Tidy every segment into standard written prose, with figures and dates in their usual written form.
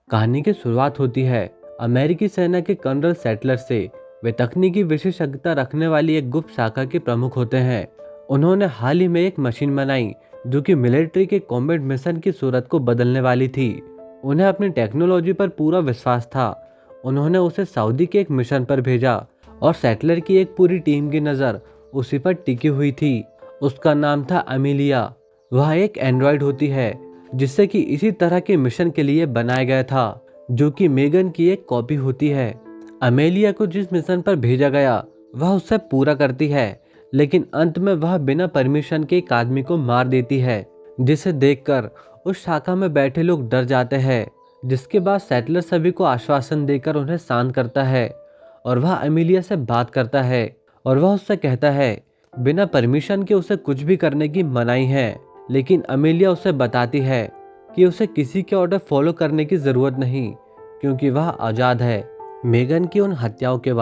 कहानी की शुरुआत होती है अमेरिकी सेना के कर्नल सेटलर से। वे तकनीकी विशेषज्ञता रखने वाली एक गुप्त शाखा के प्रमुख होते हैं। उन्होंने हाल ही में एक मशीन बनाई जो कि मिलिट्री के कॉम्बैट मिशन की सूरत को बदलने वाली थी। उन्हें अपनी टेक्नोलॉजी पर पूरा विश्वास था। उन्होंने उसे सऊदी के एक मिशन पर भेजा और सेटलर की एक पूरी टीम की नज़र उसी पर टिकी हुई थी। उसका नाम था अमीलिया। वह एक एंड्रॉयड होती है जिससे कि इसी तरह के मिशन के लिए बनाया गया था, जो कि मेगन की एक कॉपी होती है। अमेलिया को जिस मिशन पर भेजा गया वह उससे पूरा करती है, लेकिन अंत में वह बिना परमिशन के एक आदमी को मार देती है, जिसे देखकर उस शाखा में बैठे लोग डर जाते हैं। जिसके बाद सेटलर सभी को आश्वासन देकर उन्हें शांत करता है और वह अमेलिया से बात करता है और वह उससे कहता है बिना परमिशन के उसे कुछ भी करने की मनाही है। लेकिन अमेलिया उसे बताती है कि उसे किसी के ऑर्डर फॉलो करने की ज़रूरत नहीं, क्योंकि वह आज़ाद है। मेगन की उन हत्याओं के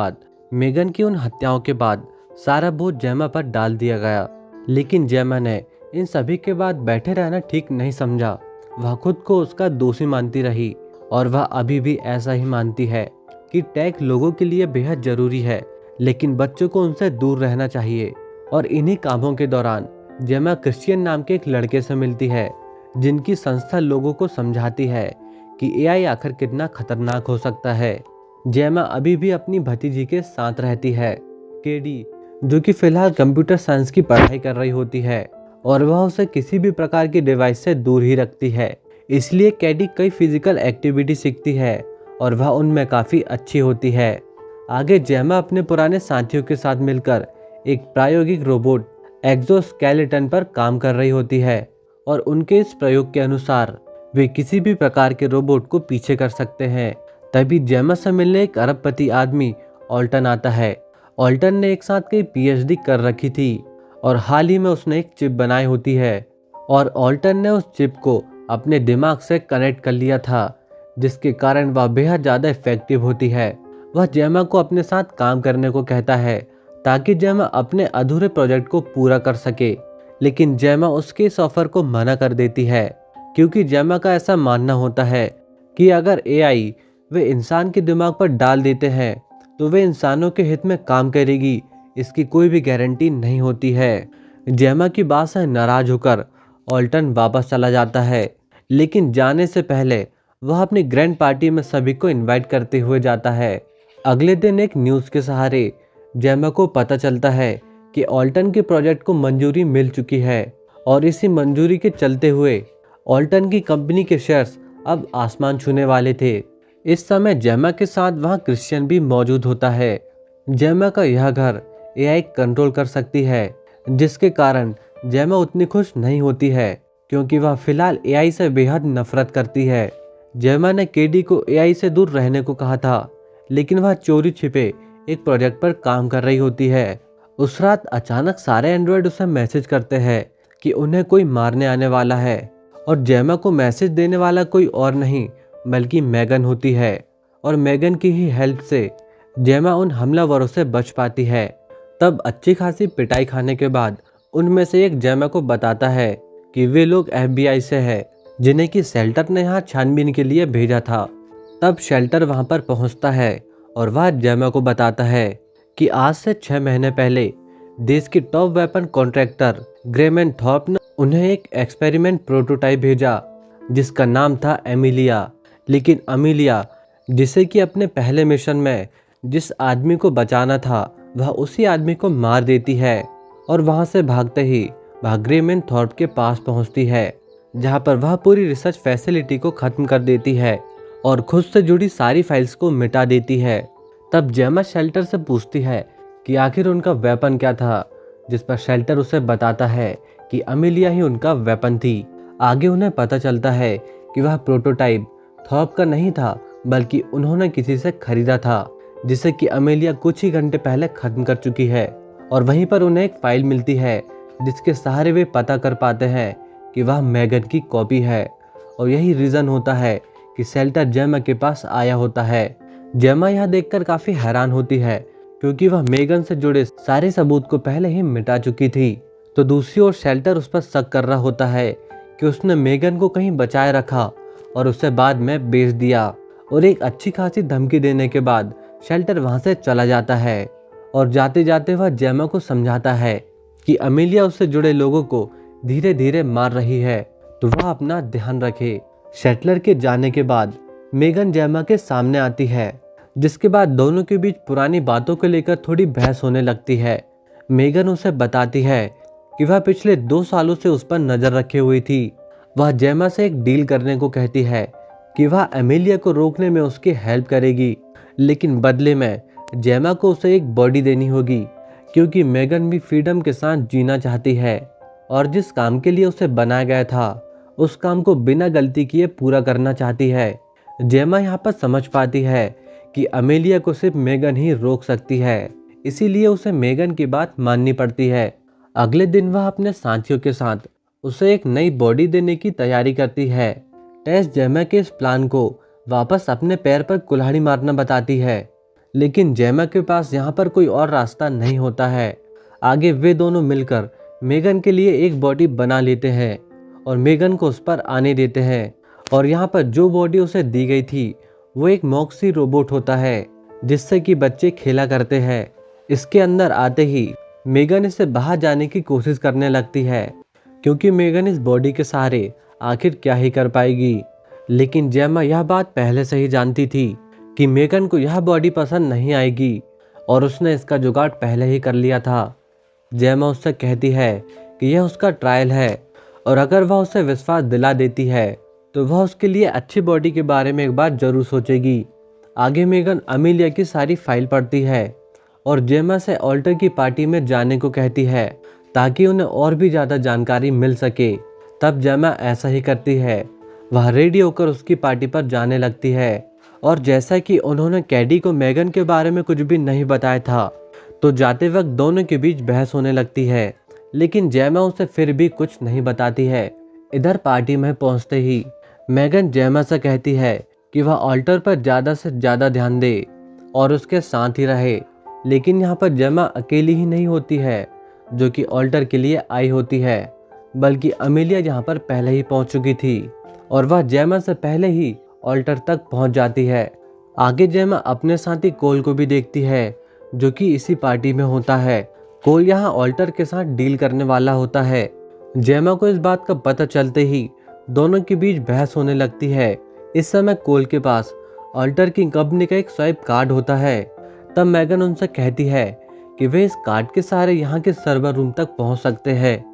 बाद सारा बोझ जेमा पर डाल दिया गया, लेकिन जेमा ने इन सभी के बाद बैठे रहना ठीक नहीं समझा। वह खुद को उसका दोषी मानती रही और वह अभी भी ऐसा ही मानती है कि टैग लोगों के लिए बेहद ज़रूरी है, लेकिन बच्चों को उनसे दूर रहना चाहिए। और इन्हीं कामों के दौरान जेमा क्रिश्चियन नाम के एक लड़के से मिलती है, जिनकी संस्था लोगों को समझाती है कि एआई आखिर कितना खतरनाक हो सकता है। जेमा अभी भी अपनी भतीजी के साथ रहती है, केडी, जो कि फिलहाल कंप्यूटर साइंस की पढ़ाई कर रही होती है और वह उसे किसी भी प्रकार की डिवाइस से दूर ही रखती है। इसलिए केडी कई फिजिकल एक्टिविटी सीखती है और वह उनमें काफ़ी अच्छी होती है। आगे जेमा अपने पुराने साथियों के साथ मिलकर एक प्रायोगिक रोबोट एक्सोस्केलेटन पर काम कर रही होती है और उनके इस प्रयोग के अनुसार वे किसी भी प्रकार के रोबोट को पीछे कर सकते हैं। तभी जेमा से मिलने एक अरबपति आदमी ऑल्टन आता है। ऑल्टन ने एक साथ कई पीएचडी कर रखी थी और हाल ही में उसने एक चिप बनाई होती है और ऑल्टन ने उस चिप को अपने दिमाग से कनेक्ट कर लिया था, जिसके कारण वह बेहद ज़्यादा इफेक्टिव होती है। वह जेमा को अपने साथ काम करने को कहता है ताकि जेमा अपने अधूरे प्रोजेक्ट को पूरा कर सके, लेकिन जेमा उसके इस ऑफर को मना कर देती है, क्योंकि जेमा का ऐसा मानना होता है कि अगर एआई वे इंसान के दिमाग पर डाल देते हैं तो वे इंसानों के हित में काम करेगी, इसकी कोई भी गारंटी नहीं होती है। जेमा की बात से नाराज होकर ऑल्टन वापस चला जाता है, लेकिन जाने से पहले वह अपनी ग्रैंड पार्टी में सभी को इनवाइट करते हुए जाता है। अगले दिन एक न्यूज़ के सहारे जेमा को पता चलता है कि ऑल्टन के प्रोजेक्ट को मंजूरी मिल चुकी है और इसी मंजूरी के चलते हुए ऑल्टन की कंपनी के शेयर्स अब आसमान छूने वाले थे। इस समय जेमा के साथ वहाँ क्रिश्चियन भी मौजूद होता है। जेमा का यह घर एआई कंट्रोल कर सकती है, जिसके कारण जेमा उतनी खुश नहीं होती है, क्योंकि वह फिलहाल एआई से बेहद नफरत करती है। जेमा ने केडी को एआई से दूर रहने को कहा था, लेकिन वह चोरी छिपे एक प्रोजेक्ट पर काम कर रही होती है। उस रात अचानक सारे एंड्रॉयड उसे मैसेज करते हैं कि उन्हें कोई मारने आने वाला है और जेमा को मैसेज देने वाला कोई और नहीं बल्कि मेगन होती है और मेगन की ही हेल्प से जेमा उन हमलावरों से बच पाती है। तब अच्छी खासी पिटाई खाने के बाद उनमें से एक जेमा को बताता है कि वे लोग एफबीआई से है, जिन्हें कि शेल्टर ने यहाँ छानबीन के लिए भेजा था। तब शेल्टर वहाँ पर पहुँचता है और वह जेमा को बताता है कि आज से 6 महीने पहले देश के टॉप वेपन कॉन्ट्रैक्टर ग्रेमैन थॉर्प ने उन्हें एक एक्सपेरिमेंट प्रोटोटाइप भेजा जिसका नाम था एमिलिया। लेकिन अमीलिया, जिसे कि अपने पहले मिशन में जिस आदमी को बचाना था वह उसी आदमी को मार देती है और वहां से भागते ही वह ग्रेमैन थॉर्प के पास पहुंचती है, जहां पर वह पूरी रिसर्च फैसिलिटी को ख़त्म कर देती है और खुद से जुड़ी सारी फाइल्स को मिटा देती है। तब जेमा शेल्टर से पूछती है कि आखिर उनका वेपन क्या था, जिस पर शेल्टर उसे बताता है कि अमीलिया ही उनका वेपन थी। आगे उन्हें पता चलता है कि वह प्रोटोटाइप थॉर्प का नहीं था, बल्कि उन्होंने किसी से खरीदा था, जिसे कि अमेलिया कुछ ही घंटे पहले ख़त्म कर चुकी है। और वहीं पर उन्हें एक फाइल मिलती है जिसके सहारे वे पता कर पाते हैं कि वह मेगन की कॉपी है और यही रीज़न होता है कि शेल्टर जेमा के पास आया होता है। जेमा यह देखकर काफ़ी हैरान होती है, क्योंकि वह मेगन से जुड़े सारे सबूत को पहले ही मिटा चुकी थी। तो दूसरी ओर शेल्टर उस पर शक कर रहा होता है कि उसने मेगन को कहीं बचाए रखा और उसे बाद में बेच दिया। और एक अच्छी खासी धमकी देने के बाद शेल्टर वहां से चला जाता है और जाते जाते वह जेमा को समझाता है कि अमेलिया उससे जुड़े लोगों को धीरे धीरे मार रही है, तो वह अपना ध्यान रखे। शेटलर के जाने के बाद मेगन जेमा के सामने आती है, जिसके बाद दोनों के बीच पुरानी बातों को लेकर थोड़ी बहस होने लगती है। मेगन उसे बताती है कि वह पिछले 2 सालों से उस पर नजर रखे हुई थी। वह जेमा से एक डील करने को कहती है कि वह एमिलिया को रोकने में उसकी हेल्प करेगी, लेकिन बदले में जेमा को उसे एक बॉडी देनी होगी, क्योंकि मेगन भी फ्रीडम के साथ जीना चाहती है और जिस काम के लिए उसे बनाया गया था उस काम को बिना गलती किए पूरा करना चाहती है। जेमा यहाँ पर समझ पाती है कि अमेलिया को सिर्फ मेगन ही रोक सकती है, इसीलिए उसे मेगन की बात माननी पड़ती है। अगले दिन वह अपने साथियों के साथ उसे एक नई बॉडी देने की तैयारी करती है। टेस जेमा के इस प्लान को वापस अपने पैर पर कुल्हाड़ी मारना बताती है, लेकिन जेमा के पास यहाँ पर कोई और रास्ता नहीं होता है। आगे वे दोनों मिलकर मेगन के लिए एक बॉडी बना लेते हैं और मेगन को उस पर आने देते हैं। और यहाँ पर जो बॉडी उसे दी गई थी वो एक मॉक्सी रोबोट होता है, जिससे कि बच्चे खेला करते हैं। इसके अंदर आते ही मेगन इसे बाहर जाने की कोशिश करने लगती है, क्योंकि मेगन इस बॉडी के सहारे आखिर क्या ही कर पाएगी। लेकिन जेमा यह बात पहले से ही जानती थी कि मेगन को यह बॉडी पसंद नहीं आएगी और उसने इसका जुगाड़ पहले ही कर लिया था। जेमा उससे कहती है कि यह उसका ट्रायल है और अगर वह उसे विश्वास दिला देती है तो वह उसके लिए अच्छी बॉडी के बारे में एक बार जरूर सोचेगी। आगे मेगन अमेलिया की सारी फाइल पढ़ती है और जेमा से ऑल्टर की पार्टी में जाने को कहती है ताकि उन्हें और भी ज़्यादा जानकारी मिल सके। तब जेमा ऐसा ही करती है, वह रेडी होकर उसकी पार्टी पर जाने लगती है। और जैसा कि उन्होंने कैडी को मेगन के बारे में कुछ भी नहीं बताया था, तो जाते वक्त दोनों के बीच बहस होने लगती है, लेकिन जेमा उसे फिर भी कुछ नहीं बताती है। इधर पार्टी में पहुंचते ही मेगन जेमा से कहती है कि वह ऑल्टर पर ज़्यादा से ज़्यादा ध्यान दे और उसके साथ ही रहे। लेकिन यहाँ पर जेमा अकेली ही नहीं होती है जो कि ऑल्टर के लिए आई होती है, बल्कि अमेलिया यहाँ पर पहले ही पहुँच चुकी थी और वह जेमा से पहले ही ऑल्टर तक पहुँच जाती है। आगे जेमा अपने साथी कोल को भी देखती है जो कि इसी पार्टी में होता है। कोल यहाँ ऑल्टर के साथ डील करने वाला होता है। जेमा को इस बात का पता चलते ही दोनों के बीच बहस होने लगती है। इस समय कोल के पास ऑल्टर की कंपनी का एक स्वाइप कार्ड होता है। तब मेगन उनसे कहती है कि वे इस कार्ड के सहारे यहाँ के सर्वर रूम तक पहुँच सकते हैं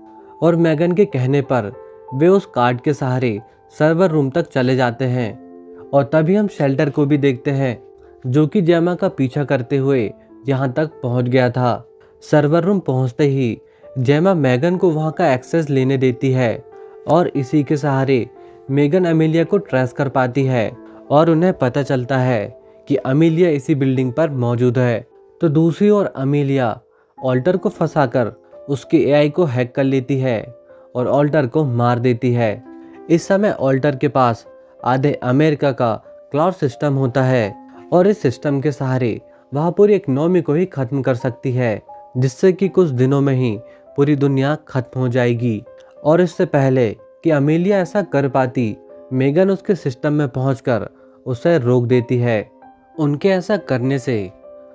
और मेगन के कहने पर वे उस कार्ड के सहारे सर्वर रूम तक चले जाते हैं। और तभी हम शेल्टर को भी देखते हैं जो कि जेमा का पीछा करते हुए यहाँ तक पहुँच गया था। सर्वर रूम पहुँचते ही जेमा मेगन को वहाँ का एक्सेस लेने देती है और इसी के सहारे मेगन अमेलिया को ट्रेस कर पाती है और उन्हें पता चलता है कि अमेलिया इसी बिल्डिंग पर मौजूद है। तो दूसरी ओर अमेलिया ऑल्टर को फंसाकर उसके एआई को हैक कर लेती है और ऑल्टर को मार देती है। इस समय ऑल्टर के पास आधे अमेरिका का क्लाउड सिस्टम होता है और इस सिस्टम के सहारे वह पूरी इकोनॉमी को ही खत्म कर सकती है, जिससे कि कुछ दिनों में ही पूरी दुनिया खत्म हो जाएगी। और इससे पहले कि अमेलिया ऐसा कर पाती, मेगन उसके सिस्टम में पहुंचकर उसे रोक देती है। उनके ऐसा करने से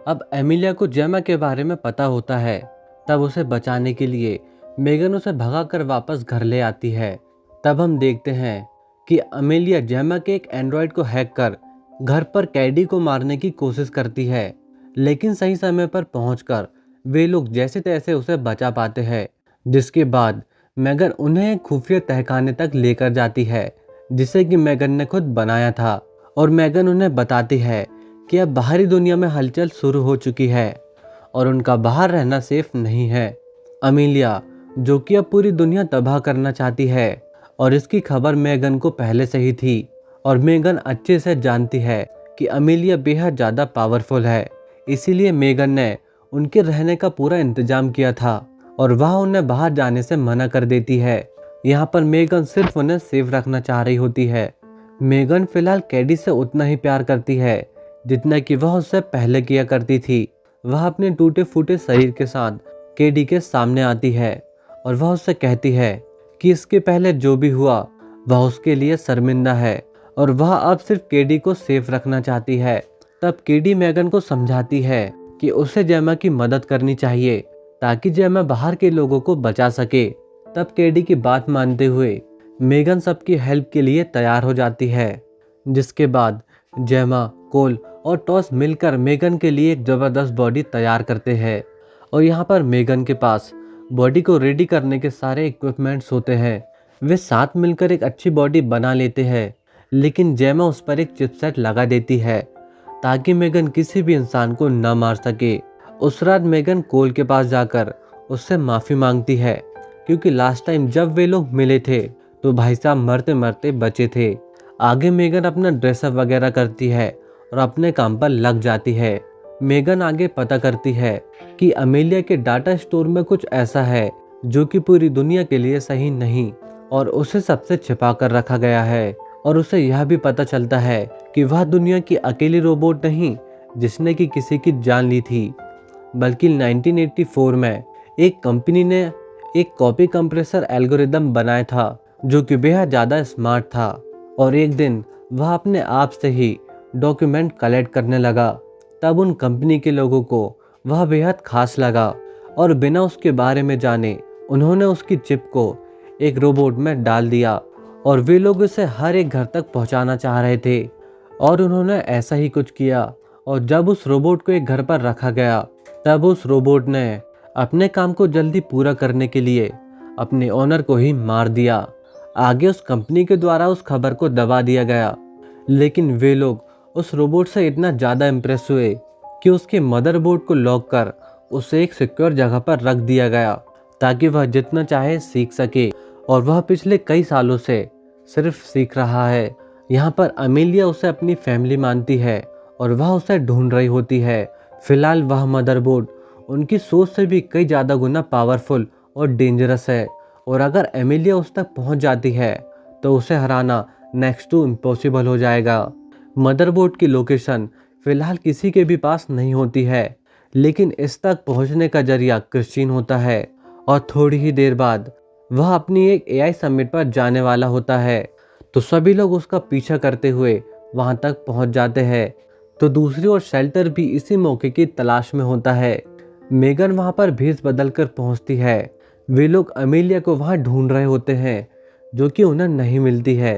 अब एमिलिया को जेमा के बारे में पता होता है। तब उसे बचाने के लिए मेगन उसे भगाकर वापस घर ले आती है। तब हम देखते हैं कि अमेलिया जेमा के एक एंड्रॉयड को हैक कर घर पर कैडी को मारने की कोशिश करती है, लेकिन सही समय पर पहुंचकर वे लोग जैसे तैसे उसे बचा पाते हैं। जिसके बाद मेगन उन्हें एक खुफिया तहखाने तक लेकर जाती है, जिसे कि मेगन ने खुद बनाया था। और मेगन उन्हें बताती है कि अब बाहरी दुनिया में हलचल शुरू हो चुकी है और उनका बाहर रहना सेफ नहीं है। अमेलिया जो कि अब पूरी दुनिया तबाह करना चाहती है और इसकी खबर मेगन को पहले से ही थी और मेगन अच्छे से जानती है कि अमेलिया बेहद ज़्यादा पावरफुल है। इसीलिए मेगन ने उनके रहने का पूरा इंतजाम किया था और वह उन्हें बाहर जाने से मना कर देती है। यहाँ पर मेगन सिर्फ उन्हें सेफ रखना चाह रही होती है। मेगन फिलहाल कैडी से उतना ही प्यार करती है जितना कि वह उससे पहले किया करती थी। वह अपने टूटे फूटे शरीर के साथ कैडी के सामने आती है और वह उससे कहती है कि इसके पहले जो भी हुआ वह उसके लिए शर्मिंदा है और वह अब सिर्फ केडी को सेफ रखना चाहती है। तब केडी मेगन को समझाती है कि उसे जेमा की मदद करनी चाहिए ताकि जेमा बाहर के लोगों को बचा सके। तब केडी की बात मानते हुए मेगन सबकी हेल्प के लिए तैयार हो जाती है, जिसके बाद जेमा, कोल और टॉस मिलकर मेगन के लिए एक जबरदस्त बॉडी तैयार करते हैं। और यहाँ पर मेगन के पास बॉडी को रेडी करने के सारे इक्विपमेंट्स होते हैं। वे साथ मिलकर एक अच्छी बॉडी बना लेते हैं, लेकिन जेमा उस पर एक चिपसेट लगा देती है ताकि मेगन किसी भी इंसान को न मार सके। उस रात मेगन कोल के पास जाकर उससे माफ़ी मांगती है, क्योंकि लास्ट टाइम जब वे लोग मिले थे तो भाई साहब मरते मरते बचे थे। आगे मेगन अपना ड्रेसअप वगैरह करती है और अपने काम पर लग जाती है। मेगन आगे पता करती है कि अमेलिया के डाटा स्टोर में कुछ ऐसा है जो कि पूरी दुनिया के लिए सही नहीं और उसे सबसे छिपा कर रखा गया है। और उसे यह भी पता चलता है कि वह दुनिया की अकेली रोबोट नहीं जिसने कि किसी की जान ली थी, बल्कि 1984 में एक कंपनी ने एक कॉपी कंप्रेसर एल्गोरिदम बनाया था जो कि बेहद ज़्यादा स्मार्ट था। और एक दिन वह अपने आप से ही डॉक्यूमेंट कलेक्ट करने लगा। तब उन कंपनी के लोगों को वह बेहद खास लगा और बिना उसके बारे में जाने उन्होंने उसकी चिप को एक रोबोट में डाल दिया और वे लोग उसे हर एक घर तक पहुंचाना चाह रहे थे। और उन्होंने ऐसा ही कुछ किया। और जब उस रोबोट को एक घर पर रखा गया तब उस रोबोट ने अपने काम को जल्दी पूरा करने के लिए अपने ओनर को ही मार दिया। आगे उस कंपनी के द्वारा उस खबर को दबा दिया गया, लेकिन वे लोग उस रोबोट से इतना ज़्यादा इम्प्रेस हुए कि उसके मदरबोर्ड को लॉक कर उसे एक सिक्योर जगह पर रख दिया गया ताकि वह जितना चाहे सीख सके। और वह पिछले कई सालों से सिर्फ सीख रहा है। यहाँ पर अमेलिया उसे अपनी फैमिली मानती है और वह उसे ढूंढ रही होती है। फिलहाल वह मदरबोर्ड उनकी सोच से भी कई ज़्यादा गुना पावरफुल और डेंजरस है और अगर एमिलिया उस तक पहुंच जाती है तो उसे हराना नेक्स्ट टू इम्पॉसिबल हो जाएगा। मदरबोर्ड की लोकेशन फिलहाल किसी के भी पास नहीं होती है, लेकिन इस तक पहुंचने का जरिया क्रिश्चियन होता है और थोड़ी ही देर बाद वह अपनी एक एआई समिट पर जाने वाला होता है। तो सभी लोग उसका पीछा करते हुए वहां तक पहुंच जाते हैं। तो दूसरी ओर शेल्टर भी इसी मौके की तलाश में होता है। मेगन वहां पर भेष बदल कर पहुंचती है। वे लोग अमेलिया को वहां ढूंढ रहे होते हैं जो कि उन्हें नहीं मिलती है।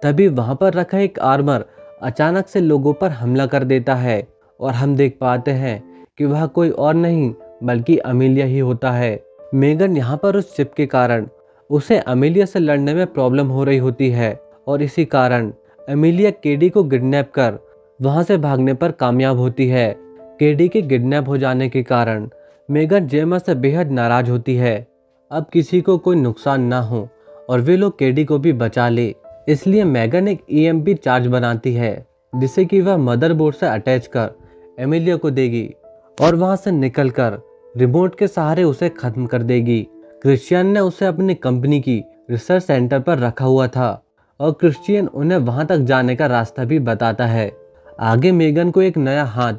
तभी वहां पर रखा एक आर्मर अचानक से लोगों पर हमला कर देता है और हम देख पाते हैं कि वह कोई और नहीं बल्कि अमेलिया ही होता है। मेगन यहाँ पर उस चिप के कारण उसे अमेलिया से लड़ने में प्रॉब्लम हो रही होती है और इसी कारण अमेलिया केडी को किडनैप कर वहां से भागने पर कामयाब होती है। केडी के किडनैप हो जाने के कारण मेगन जेमा से बेहद नाराज होती है। अब किसी को कोई नुकसान ना हो और वे लोग केडी को भी बचा ले, इसलिए मेगन एक ईएमपी चार्ज बनाती है जिसे कि वह मदरबोर्ड से अटैच कर एमिलिया को देगी और वहां से निकलकर रिमोट के सहारे उसे खत्म कर देगी। क्रिश्चियन ने उसे अपनी कंपनी की रिसर्च सेंटर पर रखा हुआ था और क्रिश्चियन उन्हें वहां तक जाने का रास्ता भी बताता है। आगे मेगन को एक नया हाथ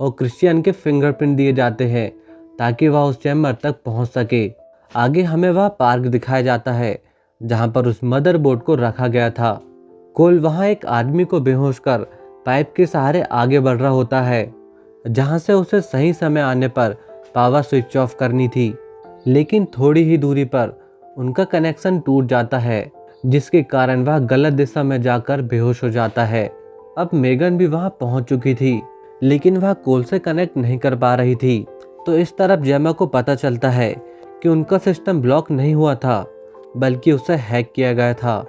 और क्रिश्चियन के फिंगरप्रिंट दिए जाते हैं ताकि वह उस चैम्बर तक पहुंच सके। आगे हमें वह पार्क दिखाया जाता है जहां पर उस मदरबोर्ड को रखा गया था। कोल वहां एक आदमी को बेहोश कर पाइप के सहारे आगे बढ़ रहा होता है, जहां से उसे सही समय आने पर पावर स्विच ऑफ करनी थी, लेकिन थोड़ी ही दूरी पर उनका कनेक्शन टूट जाता है जिसके कारण वह गलत दिशा में जाकर बेहोश हो जाता है। अब मेगन भी वहां पहुंच चुकी थी, लेकिन वह कोल से कनेक्ट नहीं कर पा रही थी। तो इस तरफ जेमा को पता चलता है कि उनका सिस्टम ब्लॉक नहीं हुआ था बल्कि उसे हैक किया गया था,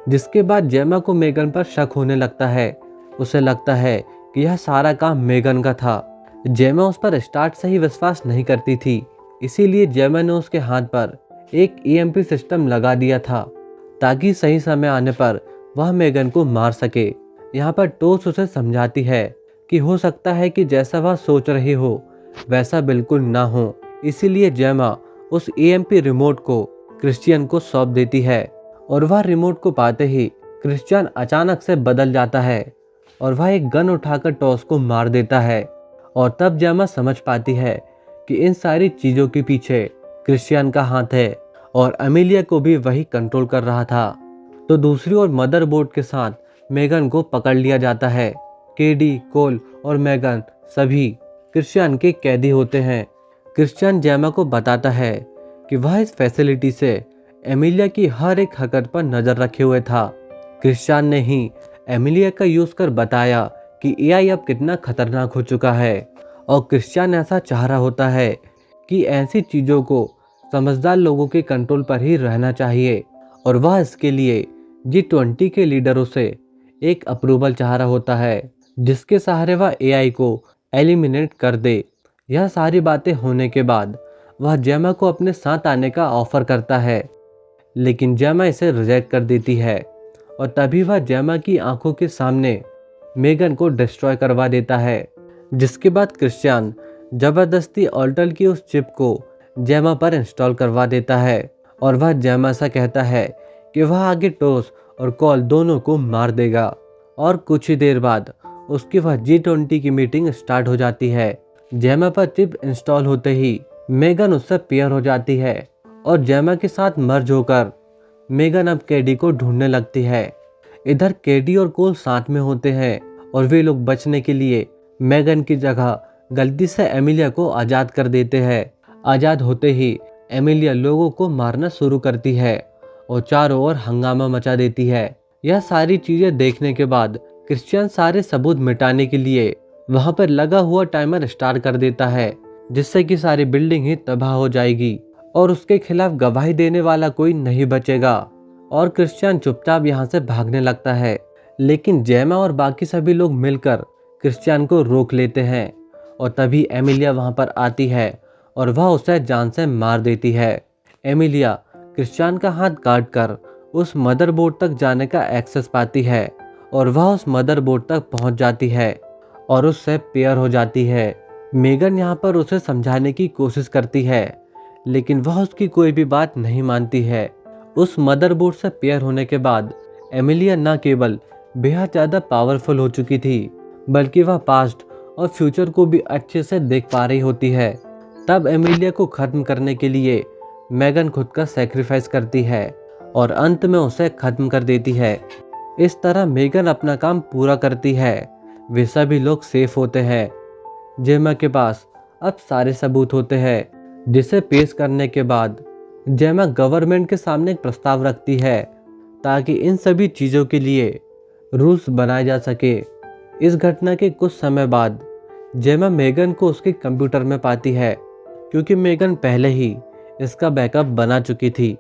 जिसके बाद जेमा को मेगन पर शक होने लगता है। उसे लगता है कि यह सारा काम मेगन का था। जेमा उस पर स्टार्ट से ही विश्वास नहीं करती थी, इसीलिए जेमा ने उसके हाथ पर एक ईएमपी सिस्टम लगा दिया था ताकि सही समय आने पर वह मेगन को मार सके। यहाँ पर टोस उसे समझाती है कि हो सकता है कि जैसा वह सोच रही हो वैसा बिल्कुल ना हो, इसीलिए जेमा उस ईएमपी रिमोट को क्रिश्चियन को सौंप देती है और वह रिमोट को पाते ही क्रिश्चियन अचानक से बदल जाता है और वह एक गन उठाकर टॉस को मार देता है। और तब जेमा समझ पाती है कि इन सारी चीज़ों के पीछे क्रिश्चियन का हाथ है और अमेलिया को भी वही कंट्रोल कर रहा था। तो दूसरी ओर मदरबोर्ड के साथ मेगन को पकड़ लिया जाता है। केडी, कोल और मेगन सभी क्रिश्चियन के कैदी होते हैं। क्रिश्चियन जेमा को बताता है कि वह इस फैसिलिटी से एमिलिया की हर एक हरकत पर नजर रखे हुए था। क्रिश्चियन ने ही एमिलिया का यूज कर बताया कि एआई अब कितना खतरनाक हो चुका है और क्रिश्चियन ऐसा चाह रहा होता है कि ऐसी चीजों को समझदार लोगों के कंट्रोल पर ही रहना चाहिए और वह इसके लिए G20 के लीडरों से एक अप्रूवल चाह रहा होता है जिसके सहारे वह एआई को एलिमिनेट कर दे। यह सारी बातें होने के बाद वह जेमा को अपने साथ आने का ऑफर करता है, लेकिन जेमा इसे रिजेक्ट कर देती है और तभी वह जेमा की आंखों के सामने मेगन को डिस्ट्रॉय करवा देता है। जिसके बाद क्रिश्चियन जबरदस्ती ऑल्टर की उस चिप को जेमा पर इंस्टॉल करवा देता है और वह जेमा से कहता है कि वह आगे टोस और कॉल दोनों को मार देगा। और कुछ ही देर बाद उसकी वह G20 की मीटिंग स्टार्ट हो जाती है। जेमा पर चिप इंस्टॉल होते ही मेगन उससे पेयर हो जाती है और जेमा के साथ मर्ज होकर मेगन अब केडी को ढूंढने लगती है। इधर केडी और कोल साथ में होते हैं और वे लोग बचने के लिए मेगन की जगह गलती से एमिलिया को आज़ाद कर देते हैं। आज़ाद होते ही एमिलिया लोगों को मारना शुरू करती है और चारों ओर हंगामा मचा देती है। यह सारी चीजें देखने के बाद क्रिश्चियन सारे सबूत मिटाने के लिए वहां पर लगा हुआ टाइमर स्टार्ट कर देता है जिससे कि सारी बिल्डिंग ही तबाह हो जाएगी और उसके खिलाफ गवाही देने वाला कोई नहीं बचेगा। और क्रिश्चियन चुपचाप यहाँ से भागने लगता है, लेकिन जेमा और बाकी सभी लोग मिलकर क्रिश्चियन को रोक लेते हैं और तभी एमिलिया वहां पर आती है और वह उसे जान से मार देती है। एमिलिया क्रिश्चियन का हाथ काट कर उस मदरबोर्ड तक जाने का एक्सेस पाती है और वह उस मदरबोर्ड तक पहुंच जाती है और उससे पेयर हो जाती है। मेगन यहाँ पर उसे समझाने की कोशिश करती है, लेकिन वह उसकी कोई भी बात नहीं मानती है। उस मदरबोर्ड से पेयर होने के बाद एमिलिया न केवल बेहद ज़्यादा पावरफुल हो चुकी थी, बल्कि वह पास्ट और फ्यूचर को भी अच्छे से देख पा रही होती है। तब एमिलिया को ख़त्म करने के लिए मेगन खुद का सेक्रीफाइस करती है और अंत में उसे ख़त्म कर देती है। इस तरह मेगन अपना काम पूरा करती है। वे सभी लोग सेफ होते हैं। जेमा के पास अब सारे सबूत होते हैं, जिसे पेश करने के बाद जेमा गवर्नमेंट के सामने एक प्रस्ताव रखती है ताकि इन सभी चीज़ों के लिए रूल्स बनाए जा सके। इस घटना के कुछ समय बाद जेमा मेगन को उसके कंप्यूटर में पाती है, क्योंकि मेगन पहले ही इसका बैकअप बना चुकी थी।